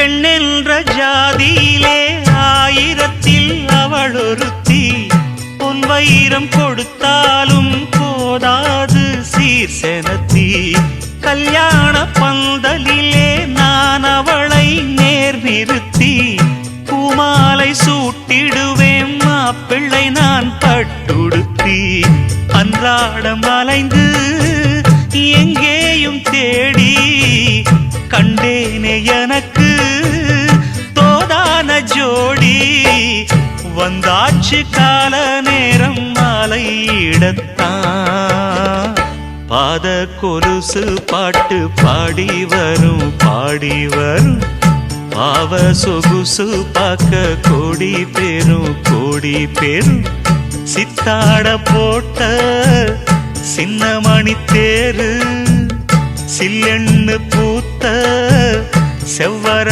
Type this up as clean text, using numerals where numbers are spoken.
பெண்ணென்ற ஜாதியிலே ஆயிரத்தில் அவள் ஒருத்தி. பொன் வைரம் கொடுத்தாலும் போதாது சீர்செனத்தி. கல்யாண பந்தலிலே நான் அவளை நேர் நிறுத்தி. பூமாலை சூட்டிடுவேன் மாப்பிள்ளை நான் பட்டுடுத்தி. அன்றாடம் அலைந்து எங்கேயும் தேடி கண்டேனே எனக்கு தோதான ஜோடி. வந்தாச்சு கால நேரம் மாலையிடத்தான். பாத கொலுசு பாட்டு பாடி வரும் பாடி வரும். பாவ சொகுசு பார்க்க கோடி பேரும். சித்தாட போட்ட சின்ன மணி தேரு. சில்லெண்ணு பூத்த செவ்வர